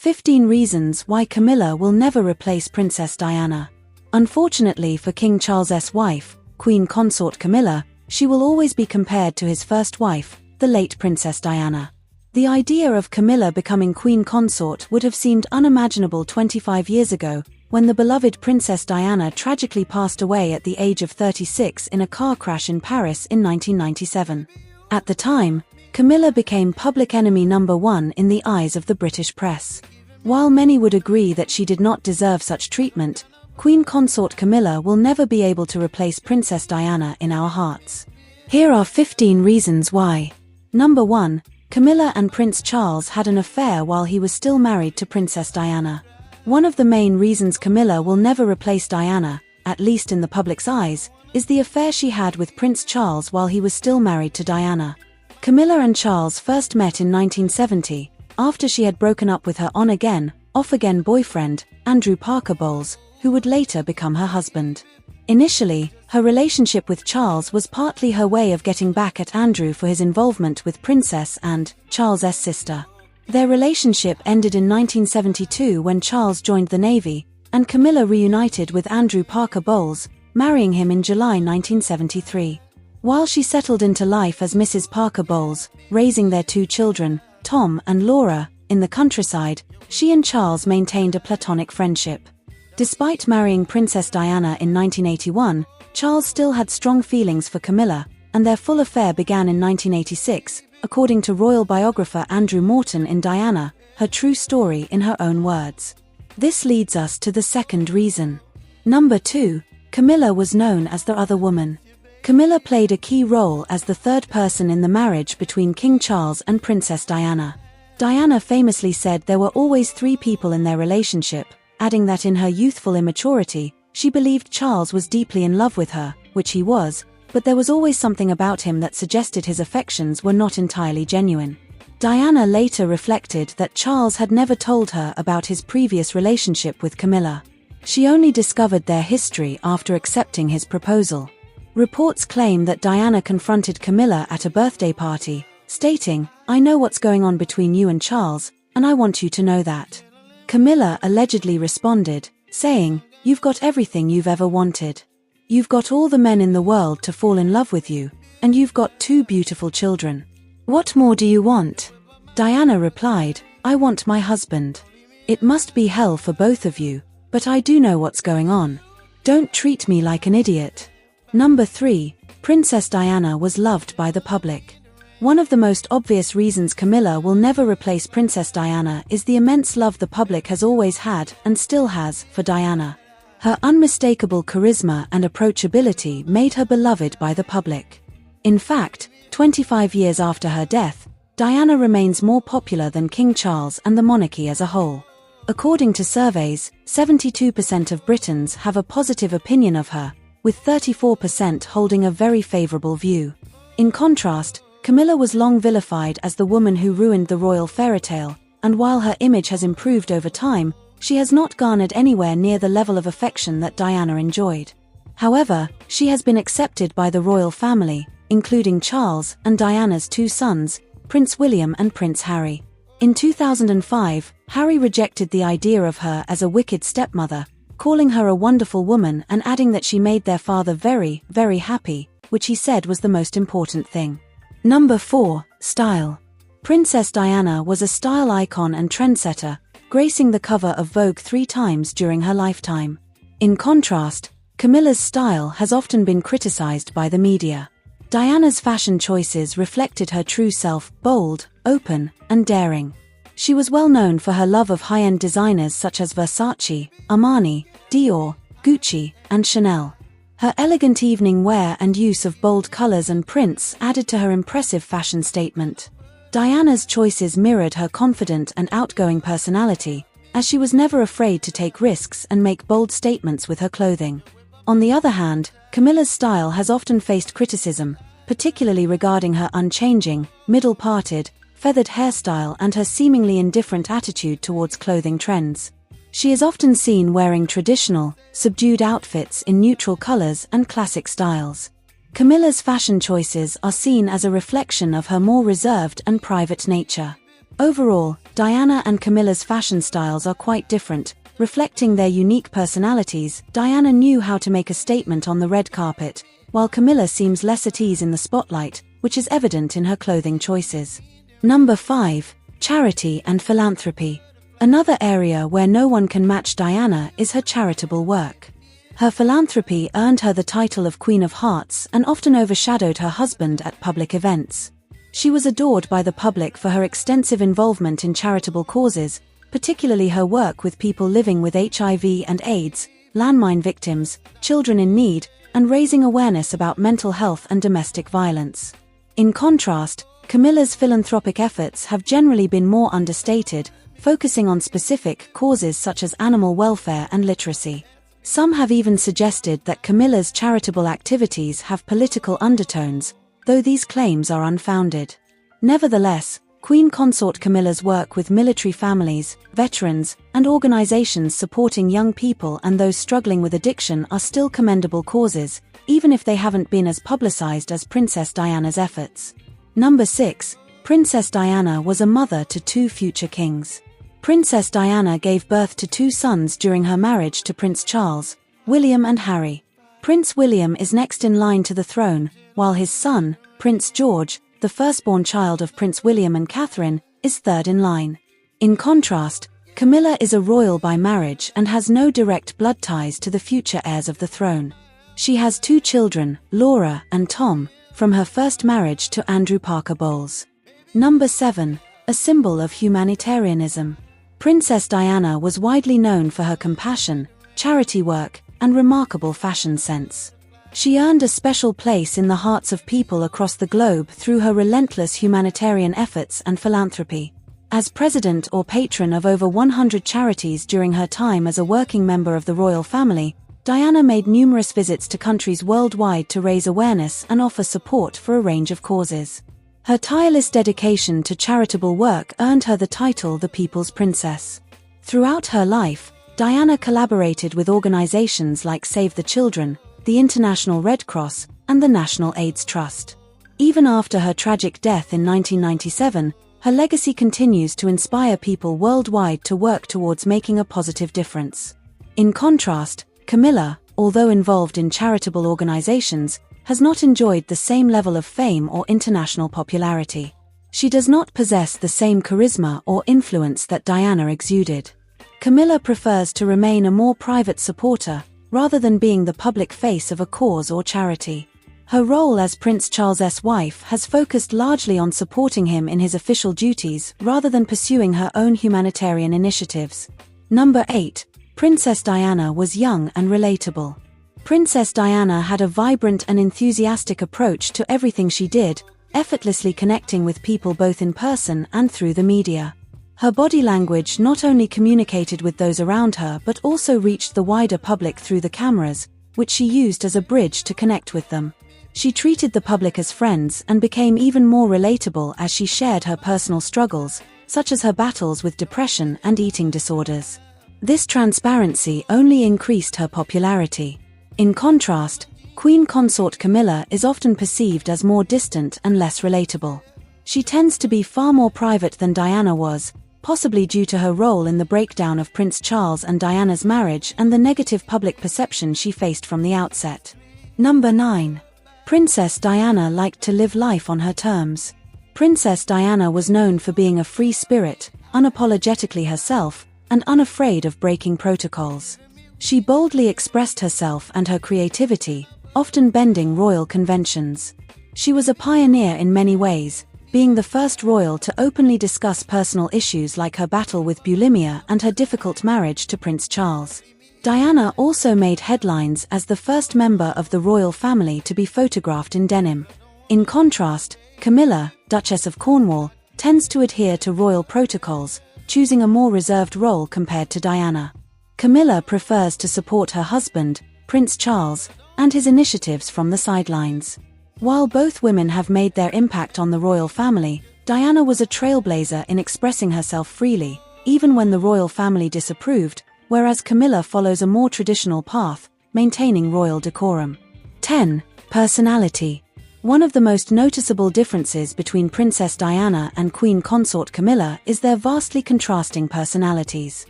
15 Reasons Why Camilla Will Never Replace Princess Diana. Unfortunately for King Charles's wife, Queen Consort Camilla, she will always be compared to his first wife, the late Princess Diana. The idea of Camilla becoming Queen Consort would have seemed unimaginable 25 years ago, when the beloved Princess Diana tragically passed away at the age of 36 in a car crash in Paris in 1997. At the time, Camilla became public enemy number one in the eyes of the British press. While many would agree that she did not deserve such treatment, Queen Consort Camilla will never be able to replace Princess Diana in our hearts. Here are 15 reasons why. Number 1. Camilla and Prince Charles had an affair while he was still married to Princess Diana. One of the main reasons Camilla will never replace Diana, at least in the public's eyes, is the affair she had with Prince Charles while he was still married to Diana. Camilla and Charles first met in 1970, after she had broken up with her on-again, off-again boyfriend, Andrew Parker Bowles, who would later become her husband. Initially, her relationship with Charles was partly her way of getting back at Andrew for his involvement with Princess and Charles's sister. Their relationship ended in 1972 when Charles joined the Navy, and Camilla reunited with Andrew Parker Bowles, marrying him in July 1973. While she settled into life as Mrs. Parker Bowles, raising their two children, Tom and Laura, in the countryside, she and Charles maintained a platonic friendship. Despite marrying Princess Diana in 1981, Charles still had strong feelings for Camilla, and their full affair began in 1986, according to royal biographer Andrew Morton in Diana, her true story in her own words. This leads us to the second reason. Number 2. Camilla was known as the other woman. Camilla played a key role as the third person in the marriage between King Charles and Princess Diana. Diana famously said there were always three people in their relationship, adding that in her youthful immaturity, she believed Charles was deeply in love with her, which he was, but there was always something about him that suggested his affections were not entirely genuine. Diana later reflected that Charles had never told her about his previous relationship with Camilla. She only discovered their history after accepting his proposal. Reports claim that Diana confronted Camilla at a birthday party, stating, "I know what's going on between you and Charles, and I want you to know that." Camilla allegedly responded, saying, "You've got everything you've ever wanted. You've got all the men in the world to fall in love with you, and you've got two beautiful children. What more do you want?" Diana replied, "I want my husband. It must be hell for both of you, but I do know what's going on. Don't treat me like an idiot." Number 3. Princess Diana was loved by the public. One of the most obvious reasons Camilla will never replace Princess Diana is the immense love the public has always had, and still has, for Diana. Her unmistakable charisma and approachability made her beloved by the public. In fact, 25 years after her death, Diana remains more popular than King Charles and the monarchy as a whole. According to surveys, 72% of Britons have a positive opinion of her, with 34% holding a very favorable view. In contrast, Camilla was long vilified as the woman who ruined the royal fairytale, and while her image has improved over time, she has not garnered anywhere near the level of affection that Diana enjoyed. However, she has been accepted by the royal family, including Charles and Diana's two sons, Prince William and Prince Harry. In 2005, Harry rejected the idea of her as a wicked stepmother, calling her a wonderful woman and adding that she made their father very, very happy, which he said was the most important thing. Number 4. Style. Princess Diana was a style icon and trendsetter, gracing the cover of Vogue 3 times during her lifetime. In contrast, Camilla's style has often been criticized by the media. Diana's fashion choices reflected her true self, bold, open, and daring. She was well known for her love of high-end designers such as Versace, Armani, Dior, Gucci, and Chanel. Her elegant evening wear and use of bold colors and prints added to her impressive fashion statement. Diana's choices mirrored her confident and outgoing personality, as she was never afraid to take risks and make bold statements with her clothing. On the other hand, Camilla's style has often faced criticism, particularly regarding her unchanging, middle-parted, feathered hairstyle and her seemingly indifferent attitude towards clothing trends. She is often seen wearing traditional, subdued outfits in neutral colors and classic styles. Camilla's fashion choices are seen as a reflection of her more reserved and private nature. Overall, Diana and Camilla's fashion styles are quite different, reflecting their unique personalities. Diana knew how to make a statement on the red carpet, while Camilla seems less at ease in the spotlight, which is evident in her clothing choices. Number 5. Charity and philanthropy. Another area where no one can match Diana is her charitable work. Her philanthropy earned her the title of Queen of Hearts and often overshadowed her husband at public events. She was adored by the public for her extensive involvement in charitable causes, particularly her work with people living with HIV and AIDS, landmine victims, children in need, and raising awareness about mental health and domestic violence. In contrast, Camilla's philanthropic efforts have generally been more understated, focusing on specific causes such as animal welfare and literacy. Some have even suggested that Camilla's charitable activities have political undertones, though these claims are unfounded. Nevertheless, Queen Consort Camilla's work with military families, veterans, and organizations supporting young people and those struggling with addiction are still commendable causes, even if they haven't been as publicized as Princess Diana's efforts. Number 6. Princess Diana was a mother to 2 future kings. Princess Diana gave birth to 2 sons during her marriage to Prince Charles, William and Harry. Prince William is next in line to the throne, while his son, Prince George, the firstborn child of Prince William and Catherine, is third in line. In contrast, Camilla is a royal by marriage and has no direct blood ties to the future heirs of the throne. She has 2 children, Laura and Tom, from her first marriage to Andrew Parker Bowles. Number 7. A symbol of humanitarianism. Princess Diana was widely known for her compassion, charity work, and remarkable fashion sense. She earned a special place in the hearts of people across the globe through her relentless humanitarian efforts and philanthropy. As president or patron of over 100 charities during her time as a working member of the royal family, Diana made numerous visits to countries worldwide to raise awareness and offer support for a range of causes. Her tireless dedication to charitable work earned her the title the People's Princess. Throughout her life, Diana collaborated with organizations like Save the Children, the International Red Cross, and the National AIDS Trust. Even after her tragic death in 1997, her legacy continues to inspire people worldwide to work towards making a positive difference. In contrast, Camilla, although involved in charitable organizations, has not enjoyed the same level of fame or international popularity. She does not possess the same charisma or influence that Diana exuded. Camilla prefers to remain a more private supporter, rather than being the public face of a cause or charity. Her role as Prince Charles's wife has focused largely on supporting him in his official duties rather than pursuing her own humanitarian initiatives. Number 8. Princess Diana was young and relatable. Princess Diana had a vibrant and enthusiastic approach to everything she did, effortlessly connecting with people both in person and through the media. Her body language not only communicated with those around her but also reached the wider public through the cameras, which she used as a bridge to connect with them. She treated the public as friends and became even more relatable as she shared her personal struggles, such as her battles with depression and eating disorders. This transparency only increased her popularity. In contrast, Queen Consort Camilla is often perceived as more distant and less relatable. She tends to be far more private than Diana was, possibly due to her role in the breakdown of Prince Charles and Diana's marriage and the negative public perception she faced from the outset. Number 9. Princess Diana liked to live life on her terms. Princess Diana was known for being a free spirit, unapologetically herself, and unafraid of breaking protocols. She boldly expressed herself and her creativity, often bending royal conventions. She was a pioneer in many ways, being the first royal to openly discuss personal issues like her battle with bulimia and her difficult marriage to Prince Charles. Diana also made headlines as the first member of the royal family to be photographed in denim. In contrast, Camilla, Duchess of Cornwall, tends to adhere to royal protocols, choosing a more reserved role compared to Diana. Camilla prefers to support her husband, Prince Charles, and his initiatives from the sidelines. While both women have made their impact on the royal family, Diana was a trailblazer in expressing herself freely, even when the royal family disapproved, whereas Camilla follows a more traditional path, maintaining royal decorum. 10. Personality. One of the most noticeable differences between Princess Diana and Queen Consort Camilla is their vastly contrasting personalities.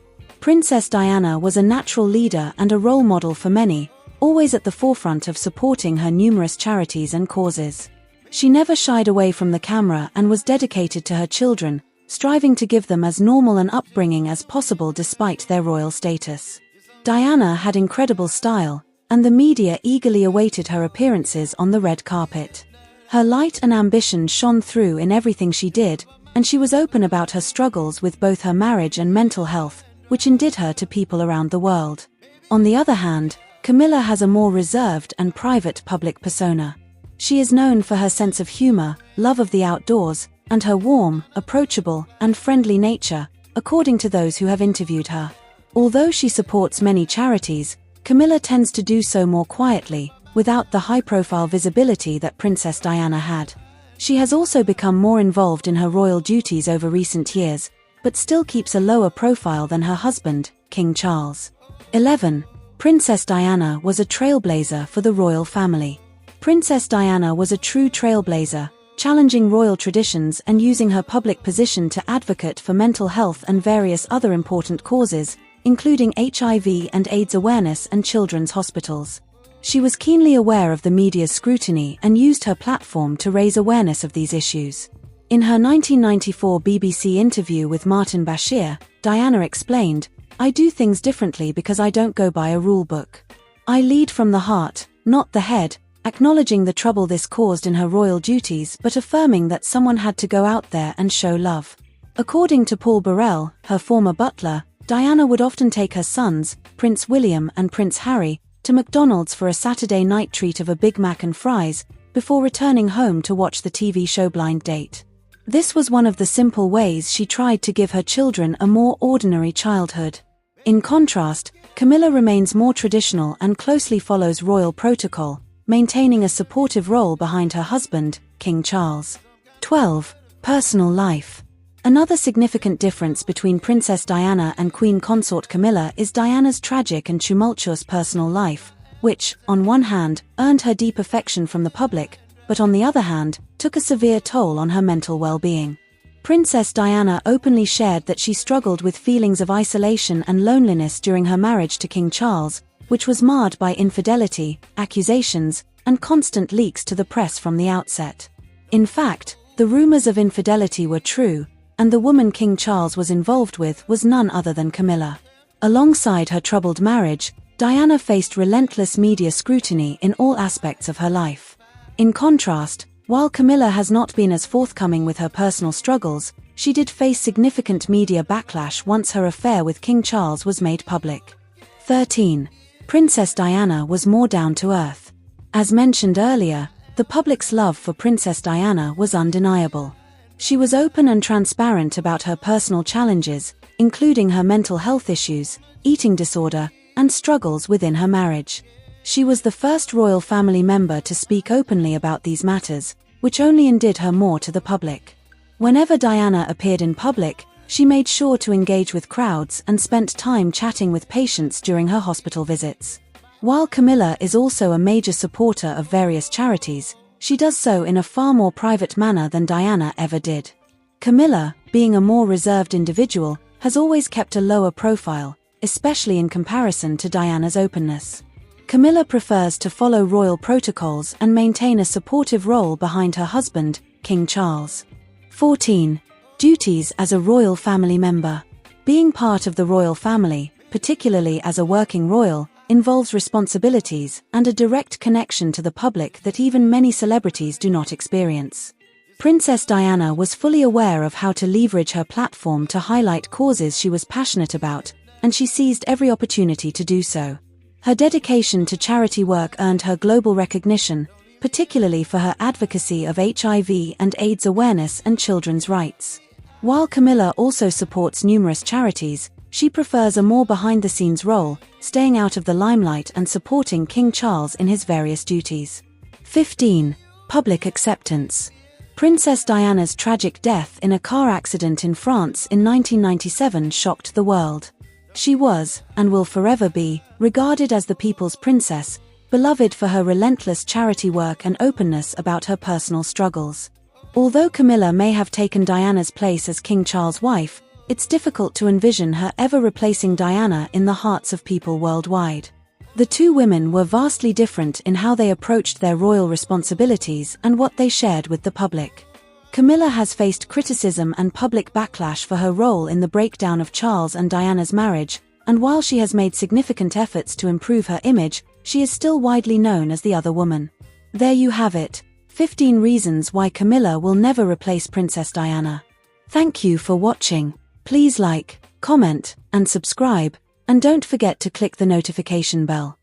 Princess Diana was a natural leader and a role model for many, always at the forefront of supporting her numerous charities and causes. She never shied away from the camera and was dedicated to her children, striving to give them as normal an upbringing as possible despite their royal status. Diana had incredible style, and the media eagerly awaited her appearances on the red carpet. Her light and ambition shone through in everything she did, and she was open about her struggles with both her marriage and mental health, which endeared her to people around the world. On the other hand, Camilla has a more reserved and private public persona. She is known for her sense of humor, love of the outdoors, and her warm, approachable, and friendly nature, according to those who have interviewed her. Although she supports many charities, Camilla tends to do so more quietly, without the high-profile visibility that Princess Diana had. She has also become more involved in her royal duties over recent years, but still keeps a lower profile than her husband, King Charles. 11. Princess Diana was a trailblazer for the royal family. Princess Diana was a true trailblazer, challenging royal traditions and using her public position to advocate for mental health and various other important causes, including HIV and AIDS awareness and children's hospitals. She was keenly aware of the media's scrutiny and used her platform to raise awareness of these issues. In her 1994 BBC interview with Martin Bashir, Diana explained, "I do things differently because I don't go by a rule book. I lead from the heart, not the head," acknowledging the trouble this caused in her royal duties but affirming that someone had to go out there and show love. According to Paul Burrell, her former butler, Diana would often take her sons, Prince William and Prince Harry, to McDonald's for a Saturday night treat of a Big Mac and fries, before returning home to watch the TV show Blind Date. This was one of the simple ways she tried to give her children a more ordinary childhood. In contrast, Camilla remains more traditional and closely follows royal protocol, maintaining a supportive role behind her husband, King Charles. 12. Personal life. Another significant difference between Princess Diana and Queen Consort Camilla is Diana's tragic and tumultuous personal life, which, on one hand, earned her deep affection from the public, but on the other hand, took a severe toll on her mental well-being. Princess Diana openly shared that she struggled with feelings of isolation and loneliness during her marriage to King Charles, which was marred by infidelity, accusations, and constant leaks to the press from the outset. In fact, the rumors of infidelity were true, and the woman King Charles was involved with was none other than Camilla. Alongside her troubled marriage, Diana faced relentless media scrutiny in all aspects of her life. In contrast, while Camilla has not been as forthcoming with her personal struggles, she did face significant media backlash once her affair with King Charles was made public. 13. Princess Diana was more down to earth. As mentioned earlier, the public's love for Princess Diana was undeniable. She was open and transparent about her personal challenges, including her mental health issues, eating disorder, and struggles within her marriage. She was the first royal family member to speak openly about these matters, which only endeared her more to the public. Whenever Diana appeared in public, she made sure to engage with crowds and spent time chatting with patients during her hospital visits. While Camilla is also a major supporter of various charities, she does so in a far more private manner than Diana ever did. Camilla, being a more reserved individual, has always kept a lower profile, especially in comparison to Diana's openness. Camilla prefers to follow royal protocols and maintain a supportive role behind her husband, King Charles. 14. Duties as a royal family member. Being part of the royal family, particularly as a working royal, involves responsibilities and a direct connection to the public that even many celebrities do not experience. Princess Diana was fully aware of how to leverage her platform to highlight causes she was passionate about, and she seized every opportunity to do so. Her dedication to charity work earned her global recognition, particularly for her advocacy of HIV and AIDS awareness and children's rights. While Camilla also supports numerous charities, she prefers a more behind-the-scenes role, staying out of the limelight and supporting King Charles in his various duties. 15. Public acceptance. Princess Diana's tragic death in a car accident in France in 1997 shocked the world. She was, and will forever be, regarded as the people's princess, beloved for her relentless charity work and openness about her personal struggles. Although Camilla may have taken Diana's place as King Charles' wife, it's difficult to envision her ever replacing Diana in the hearts of people worldwide. The two women were vastly different in how they approached their royal responsibilities and what they shared with the public. Camilla has faced criticism and public backlash for her role in the breakdown of Charles and Diana's marriage, and while she has made significant efforts to improve her image, she is still widely known as the other woman. There you have it, 15 reasons why Camilla will never replace Princess Diana. Thank you for watching. Please like, comment, and subscribe, and don't forget to click the notification bell.